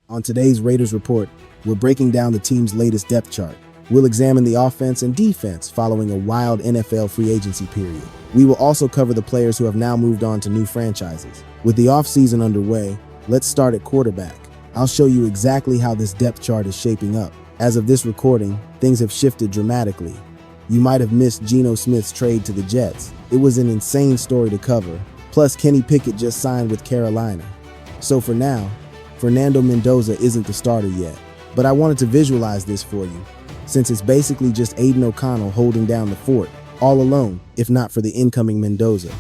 On today's Raiders Report, we're breaking down the team's latest depth chart. We'll examine the offense and defense following a wild NFL free agency period. We will also cover the players who have now moved on to new franchises. With the offseason underway, let's start at quarterback. I'll show you exactly how this depth chart is shaping up. As of this recording, things have shifted dramatically. You might have missed Geno Smith's trade to the Jets. It was an insane story to cover. Plus, Kenny Pickett just signed with Carolina. So for now, Fernando Mendoza isn't the starter yet. But I wanted to visualize this for you, since it's basically just Aiden O'Connell holding down the fort, all alone, if not for the incoming Mendoza.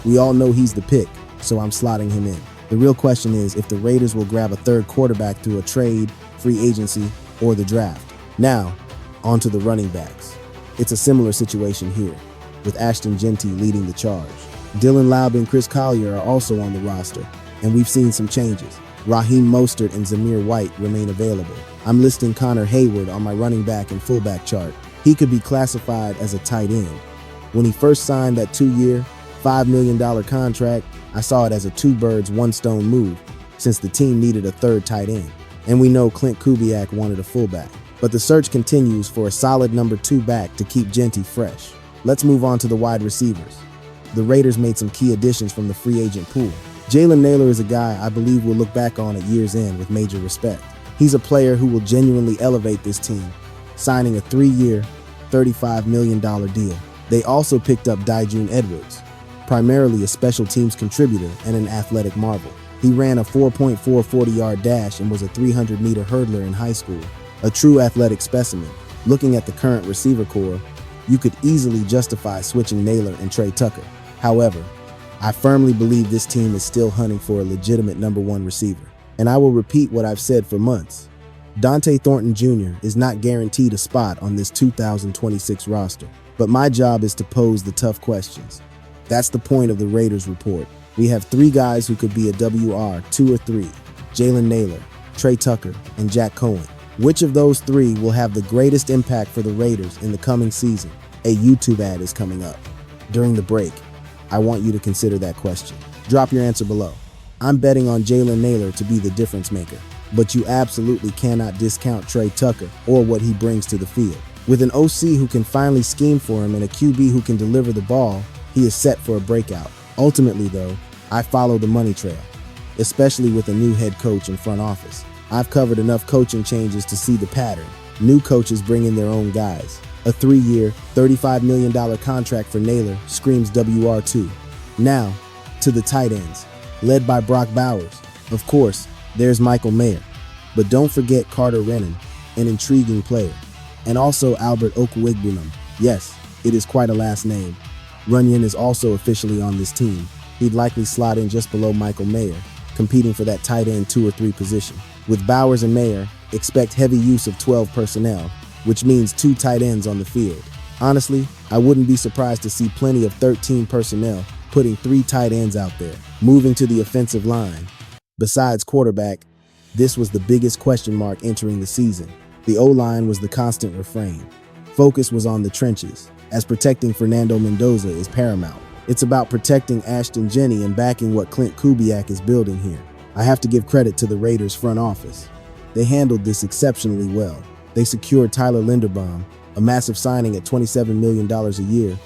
We all know he's the pick, so I'm slotting him in. The real question is if the Raiders will grab a third quarterback through a trade, free agency, or the draft. Now, on to the running backs. It's a similar situation here, with Ashton Jeanty leading the charge. Dylan Laub and Chris Collier are also on the roster, and we've seen some changes. Raheem Mostert and Zamir White remain available. I'm listing Connor Hayward on my running back and fullback chart. He could be classified as a tight end. When he first signed that 2-year, $5 million contract, I saw it as a two-birds, one-stone move, since the team needed a third tight end. And we know Clint Kubiak wanted a fullback. But the search continues for a solid number 2 back to keep Jeanty fresh. Let's move on to the wide receivers. The Raiders made some key additions from the free agent pool. Jalen Nailor is a guy I believe we'll look back on at year's end with major respect. He's a player who will genuinely elevate this team, signing a 3-year, $35 million deal. They also picked up Dijun Edwards, primarily a special teams contributor and an athletic marvel. He ran a 4.4 40-yard dash and was a 300-meter hurdler in high school, a true athletic specimen. Looking at the current receiver core, you could easily justify switching Nailor and Trey Tucker. However, I firmly believe this team is still hunting for a legitimate number 1 receiver. And I will repeat what I've said for months. Dante Thornton Jr. is not guaranteed a spot on this 2026 roster. But my job is to pose the tough questions. That's the point of the Raiders report. We have 3 guys who could be a WR 2 or 3. Jalen Nailor, Trey Tucker, and Jack Cohen. Which of those 3 will have the greatest impact for the Raiders in the coming season? A YouTube ad is coming up. During the break, I want you to consider that question. Drop your answer below. I'm betting on Jalen Nailor to be the difference maker, but you absolutely cannot discount Trey Tucker or what he brings to the field. With an OC who can finally scheme for him and a QB who can deliver the ball, he is set for a breakout. Ultimately, though, I follow the money trail, especially with a new head coach and front office. I've covered enough coaching changes to see the pattern. New coaches bring in their own guys. A 3-year, $35 million contract for Nailor screams WR2. Now, to the tight ends, led by Brock Bowers. Of course, there's Michael Mayer. But don't forget Carter Rennan, an intriguing player. And also Albert Okwuegbunam. Yes, it is quite a last name. Runyon is also officially on this team. He'd likely slot in just below Michael Mayer, competing for that tight end 2 or 3 position. With Bowers and Mayer, expect heavy use of 12 personnel, which means 2 tight ends on the field. Honestly, I wouldn't be surprised to see plenty of 13 personnel putting 3 tight ends out there. Moving to the offensive line. Besides quarterback, this was the biggest question mark entering the season. The O-line was the constant refrain. Focus was on the trenches, as protecting Fernando Mendoza is paramount. It's about protecting Ashton Jeanty and backing what Clint Kubiak is building here. I have to give credit to the Raiders front office. They handled this exceptionally well. They secured Tyler Linderbaum, a massive signing at $27 million a year,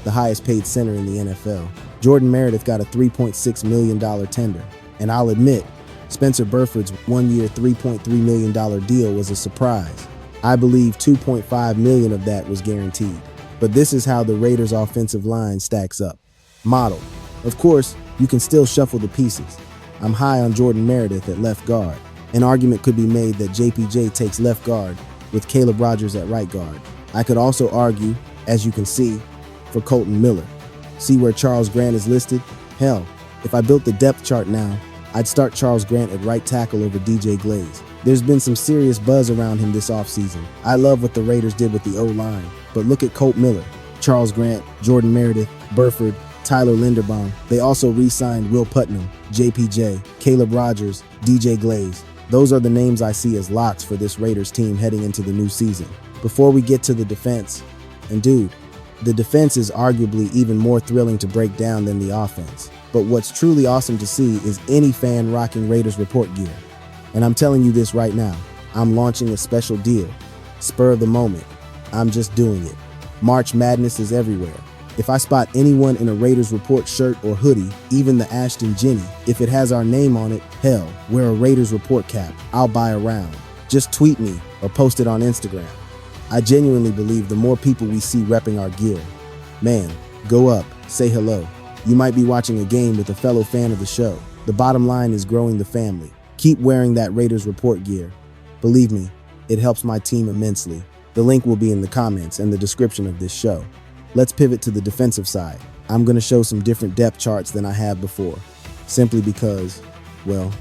the highest paid center in the NFL. Jordan Meredith got a $3.6 million tender. And I'll admit, Spencer Burford's 1-year, $3.3 million deal was a surprise. I believe $2.5 million of that was guaranteed. But this is how the Raiders' offensive line stacks up. Model. Of course, you can still shuffle the pieces. I'm high on Jordan Meredith at left guard. An argument could be made that JPJ takes left guard with Caleb Rogers at right guard. I could also argue, as you can see, for Colton Miller. See where Charles Grant is listed? Hell, if I built the depth chart now, I'd start Charles Grant at right tackle over DJ Glaze. There's been some serious buzz around him this offseason. I love what the Raiders did with the O-line, but look at Colt Miller, Charles Grant, Jordan Meredith, Burford, Tyler Linderbaum. They also re-signed Will Putnam, JPJ, Caleb Rogers, DJ Glaze. Those are the names I see as locks for this Raiders team heading into the new season. Before we get to the defense, and dude, the defense is arguably even more thrilling to break down than the offense. But what's truly awesome to see is any fan rocking Raiders report gear. And I'm telling you this right now, I'm launching a special deal. Spur of the moment. I'm just doing it. March Madness is everywhere. If I spot anyone in a Raiders Report shirt or hoodie, even the Ashton Jenny, if it has our name on it, hell, wear a Raiders Report cap. I'll buy a round. Just tweet me or post it on Instagram. I genuinely believe the more people we see repping our gear, man, go up, say hello. You might be watching a game with a fellow fan of the show. The bottom line is growing the family. Keep wearing that Raiders Report gear. Believe me, it helps my team immensely. The link will be in the comments and the description of this show. Let's pivot to the defensive side. I'm going to show some different depth charts than I have before, simply because, well,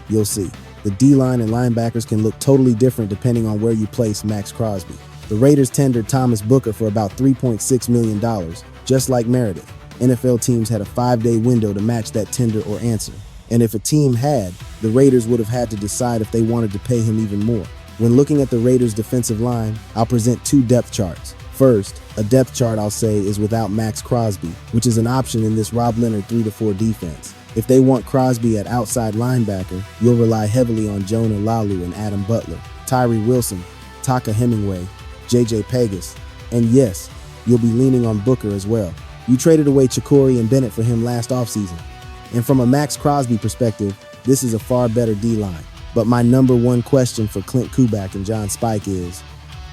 you'll see. The D-line and linebackers can look totally different depending on where you place Maxx Crosby. The Raiders tendered Thomas Booker for about $3.6 million, just like Meredith. NFL teams had a 5-day window to match that tender or answer. And if a team had, the Raiders would have had to decide if they wanted to pay him even more. When looking at the Raiders' defensive line, I'll present two depth charts. First, a depth chart I'll say is without Maxx Crosby, which is an option in this Rob Leonard 3-4 defense. If they want Crosby at outside linebacker, you'll rely heavily on Jonah Lalu and Adam Butler, Tyree Wilson, Taka Hemingway, JJ Pegas, and yes, you'll be leaning on Booker as well. You traded away Chikori and Bennett for him last offseason. And from a Maxx Crosby perspective, this is a far better D-line. But my number one question for Clint Kuback and John Spike is,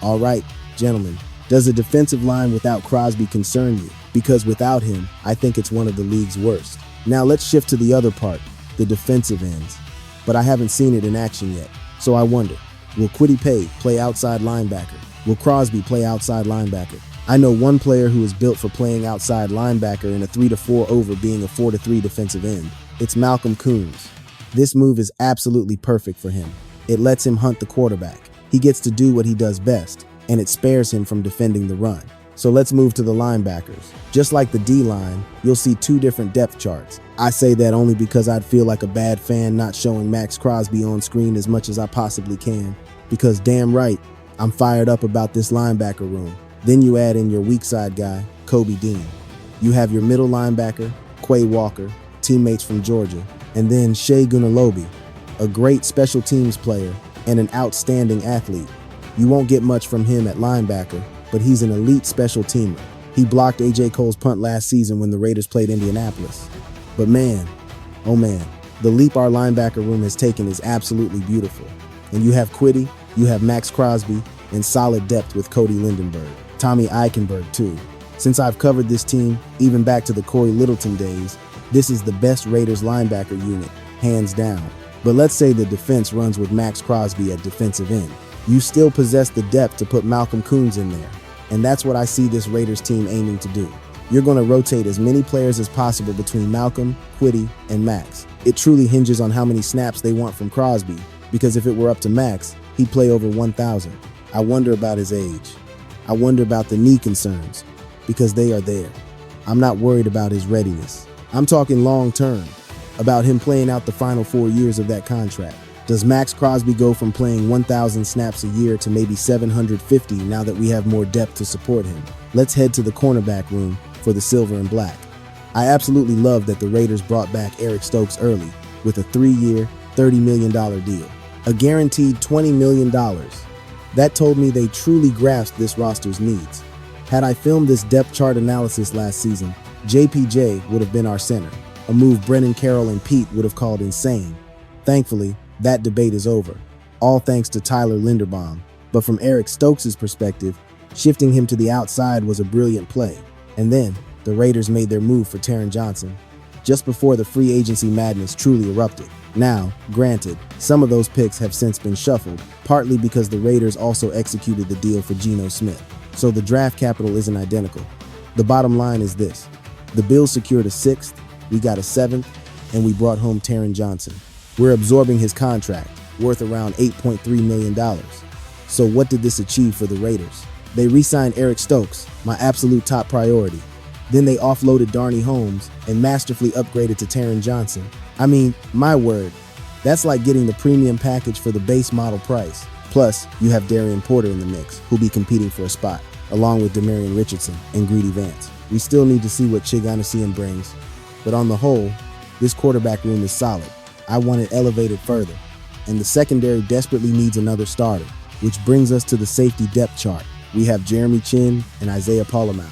all right, gentlemen, does a defensive line without Crosby concern you? Because without him, I think it's one of the league's worst. Now let's shift to the other part, the defensive ends. But I haven't seen it in action yet. So I wonder, will Kwity Paye play outside linebacker? Will Crosby play outside linebacker? I know one player who is built for playing outside linebacker in a 3-4 over being a 4-3 defensive end. It's Malcolm Koonce. This move is absolutely perfect for him. It lets him hunt the quarterback. He gets to do what he does best, and it spares him from defending the run. So let's move to the linebackers. Just like the D-line, you'll see two different depth charts. I say that only because I'd feel like a bad fan not showing Maxx Crosby on screen as much as I possibly can. Because damn right, I'm fired up about this linebacker room. Then you add in your weak side guy, Kobe Dean. You have your middle linebacker, Quay Walker, teammates from Georgia, and then Shea Gunalobi, a great special teams player and an outstanding athlete. You won't get much from him at linebacker, but he's an elite special teamer. He blocked A.J. Cole's punt last season when the Raiders played Indianapolis. But man, oh man, the leap our linebacker room has taken is absolutely beautiful. And you have Kwity, you have Maxx Crosby, and solid depth with Cody Lindenberg. Tommy Eichenberg too. Since I've covered this team, even back to the Corey Littleton days, this is the best Raiders linebacker unit, hands down. But let's say the defense runs with Maxx Crosby at defensive end. You still possess the depth to put Malcolm Koonce in there. And that's what I see this Raiders team aiming to do. You're going to rotate as many players as possible between Malcolm, Kwity, and Maxx. It truly hinges on how many snaps they want from Crosby, because if it were up to Maxx, he'd play over 1,000. I wonder about his age. I wonder about the knee concerns, because they are there. I'm not worried about his readiness. I'm talking long term, about him playing out the final 4 years of that contract. Does Maxx Crosby go from playing 1,000 snaps a year to maybe 750 now that we have more depth to support him? Let's head to the cornerback room for the silver and black. I absolutely love that the Raiders brought back Eric Stokes early with a 3-year, $30 million deal. A guaranteed $20 million. That told me they truly grasped this roster's needs. Had I filmed this depth chart analysis last season, JPJ would have been our center, a move Brennan Carroll and Pete would have called insane. Thankfully, that debate is over, all thanks to Tyler Linderbaum. But from Eric Stokes' perspective, shifting him to the outside was a brilliant play. And then, the Raiders made their move for Taron Johnson, just before the free agency madness truly erupted. Now, granted, some of those picks have since been shuffled, partly because the Raiders also executed the deal for Geno Smith. So the draft capital isn't identical. The bottom line is this. The Bills secured a 6th, we got a 7th, and we brought home Taron Johnson. We're absorbing his contract, worth around $8.3 million. So what did this achieve for the Raiders? They re-signed Eric Stokes, my absolute top priority. Then they offloaded Darnay Holmes and masterfully upgraded to Taron Johnson. I mean, my word, that's like getting the premium package for the base model price. Plus, you have Darian Porter in the mix, who'll be competing for a spot, along with Demarion Richardson and Greedy Vance. We still need to see what Chiganasian brings, but on the whole, this quarterback room is solid. I want it elevated further. and the secondary desperately needs another starter, which brings us to the safety depth chart. We have Jeremy Chinn and Isaiah Pola-Mao.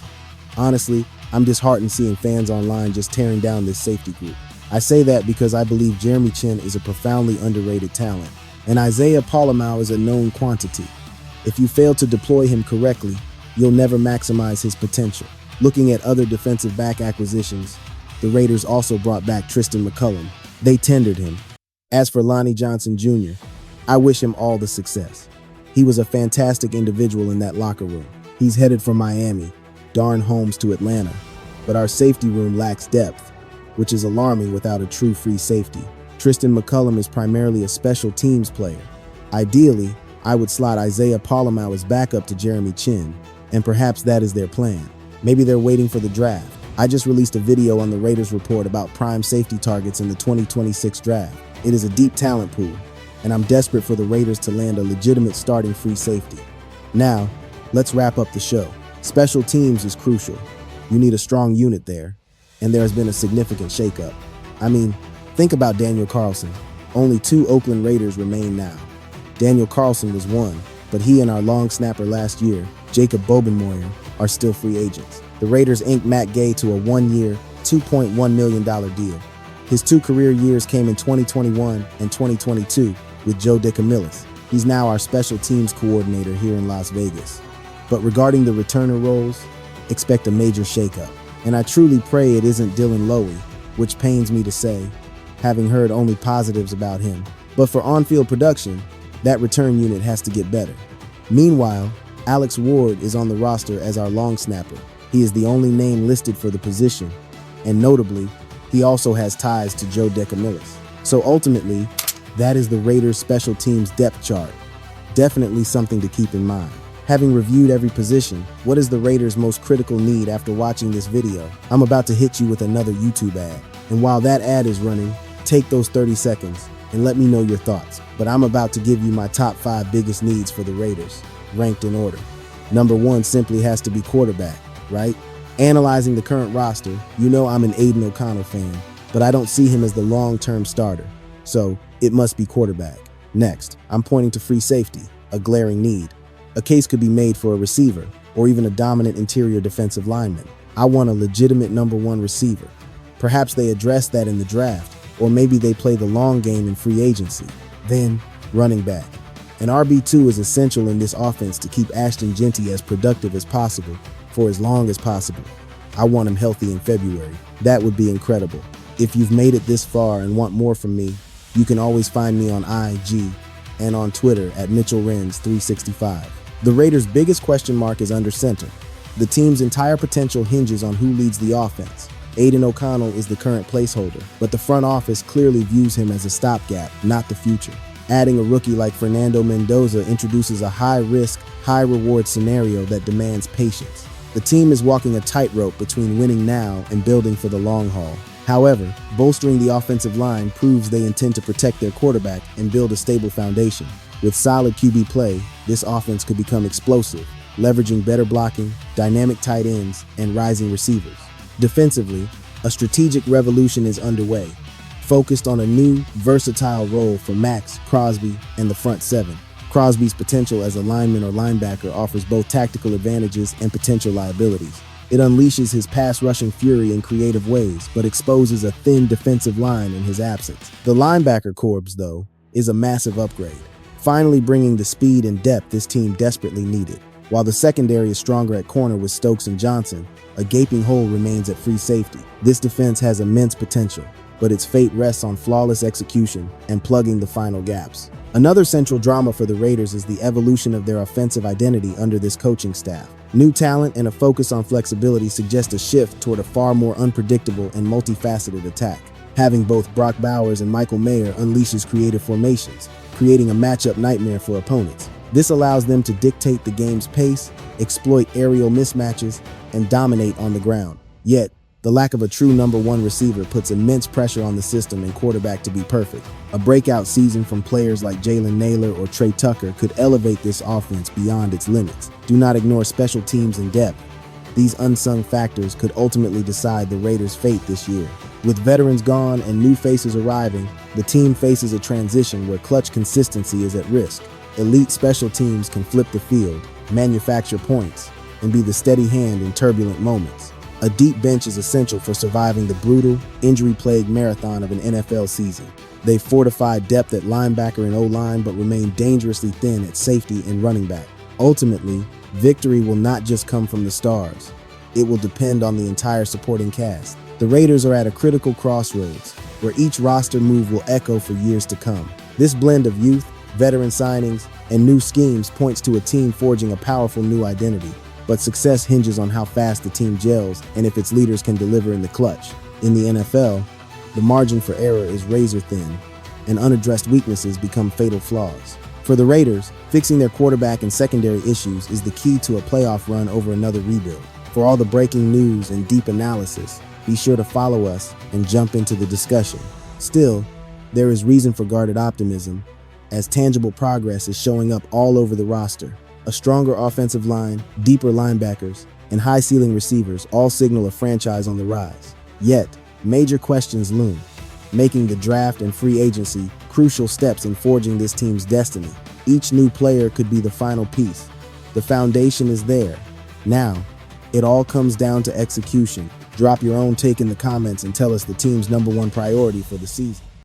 Honestly, I'm disheartened seeing fans online just tearing down this safety group. I say that because I believe Jeremy Chinn is a profoundly underrated talent, and Isaiah Pola-Mao is a known quantity. If you fail to deploy him correctly, you'll never maximize his potential. Looking at other defensive back acquisitions, the Raiders also brought back Tristan McCullum. They tendered him. As for Lonnie Johnson Jr., I wish him all the success. He was a fantastic individual in that locker room. He's headed for Miami, Darn Holmes to Atlanta, but our safety room lacks depth, which is alarming without a true free safety. Tristan McCullum is primarily a special teams player. Ideally, I would slot Isaiah Pola-Mao as backup to Jeremy Chinn, and perhaps that is their plan. Maybe they're waiting for the draft. I just released a video on the Raiders report about prime safety targets in the 2026 draft. It is a deep talent pool, and I'm desperate for the Raiders to land a legitimate starting free safety. Now, let's wrap up the show. Special teams is crucial. You need a strong unit there, and there has been a significant shakeup. I mean, think about Daniel Carlson. Only 2 Oakland Raiders remain now. Daniel Carlson was one, but he and our long snapper last year, Jacob Bobenmoyer, are still free agents. The Raiders inked Matt Gay to a 1-year, $2.1 million deal. His 2 career years came in 2021 and 2022 with Joe DeCamillis. He's now our special teams coordinator here in Las Vegas. But regarding the returner roles, expect a major shakeup. And I truly pray it isn't Dylan Lowy, which pains me to say, having heard only positives about him. But for on-field production, that return unit has to get better. Meanwhile, Alex Ward is on the roster as our long snapper. He is the only name listed for the position, and notably, he also has ties to Joe DeCamillis. So ultimately, that is the Raiders' special teams depth chart. Definitely something to keep in mind. Having reviewed every position, what is the Raiders' most critical need after watching this video? I'm about to hit you with another YouTube ad. And while that ad is running, take those 30 seconds and let me know your thoughts. But I'm about to give you my top 5 biggest needs for the Raiders, ranked in order. Number 1 simply has to be quarterback, right? Analyzing the current roster, you know I'm an Aiden O'Connell fan, but I don't see him as the long-term starter. So it must be quarterback. Next, I'm pointing to free safety, a glaring need. A case could be made for a receiver, or even a dominant interior defensive lineman. I want a legitimate number 1 receiver. Perhaps they address that in the draft, or maybe they play the long game in free agency. Then, running back. An RB2 is essential in this offense to keep Ashton Jeanty as productive as possible for as long as possible. I want him healthy in February. That would be incredible. If you've made it this far and want more from me, you can always find me on IG and on Twitter at MitchellRenz365. The Raiders' biggest question mark is under center. The team's entire potential hinges on who leads the offense. Aiden O'Connell is the current placeholder, but the front office clearly views him as a stopgap, not the future. Adding a rookie like Fernando Mendoza introduces a high-risk, high-reward scenario that demands patience. The team is walking a tightrope between winning now and building for the long haul. However, bolstering the offensive line proves they intend to protect their quarterback and build a stable foundation. With solid QB play, this offense could become explosive, leveraging better blocking, dynamic tight ends, and rising receivers. Defensively, a strategic revolution is underway, focused on a new, versatile role for Maxx Crosby and the front 7. Crosby's potential as a lineman or linebacker offers both tactical advantages and potential liabilities. It unleashes his pass-rushing fury in creative ways, but exposes a thin defensive line in his absence. The linebacker corps, though, is a massive upgrade, finally bringing the speed and depth this team desperately needed. While the secondary is stronger at corner with Stokes and Johnson, a gaping hole remains at free safety. This defense has immense potential, but its fate rests on flawless execution and plugging the final gaps. Another central drama for the Raiders is the evolution of their offensive identity under this coaching staff. New talent and a focus on flexibility suggest a shift toward a far more unpredictable and multifaceted attack. Having both Brock Bowers and Michael Mayer unleashes creative formations, creating a matchup nightmare for opponents. This allows them to dictate the game's pace, exploit aerial mismatches, and dominate on the ground. Yet, the lack of a true number 1 receiver puts immense pressure on the system and quarterback to be perfect. A breakout season from players like Jalen Naylor or Trey Tucker could elevate this offense beyond its limits. Do not ignore special teams and depth. These unsung factors could ultimately decide the Raiders' fate this year. With veterans gone and new faces arriving, the team faces a transition where clutch consistency is at risk. Elite special teams can flip the field, manufacture points, and be the steady hand in turbulent moments. A deep bench is essential for surviving the brutal, injury-plagued marathon of an NFL season. They've fortified depth at linebacker and O-line but remain dangerously thin at safety and running back. Ultimately, victory will not just come from the stars. It will depend on the entire supporting cast. The Raiders are at a critical crossroads, where each roster move will echo for years to come. This blend of youth, veteran signings, and new schemes points to a team forging a powerful new identity. But success hinges on how fast the team gels and if its leaders can deliver in the clutch. In the NFL, the margin for error is razor thin, and unaddressed weaknesses become fatal flaws. For the Raiders, fixing their quarterback and secondary issues is the key to a playoff run over another rebuild. For all the breaking news and deep analysis, be sure to follow us and jump into the discussion. Still, there is reason for guarded optimism, as tangible progress is showing up all over the roster. A stronger offensive line, deeper linebackers, and high-ceiling receivers all signal a franchise on the rise. Yet, major questions loom, making the draft and free agency crucial steps in forging this team's destiny. Each new player could be the final piece. The foundation is there. Now, it all comes down to execution. Drop your own take in the comments and tell us the team's #1 priority for the season.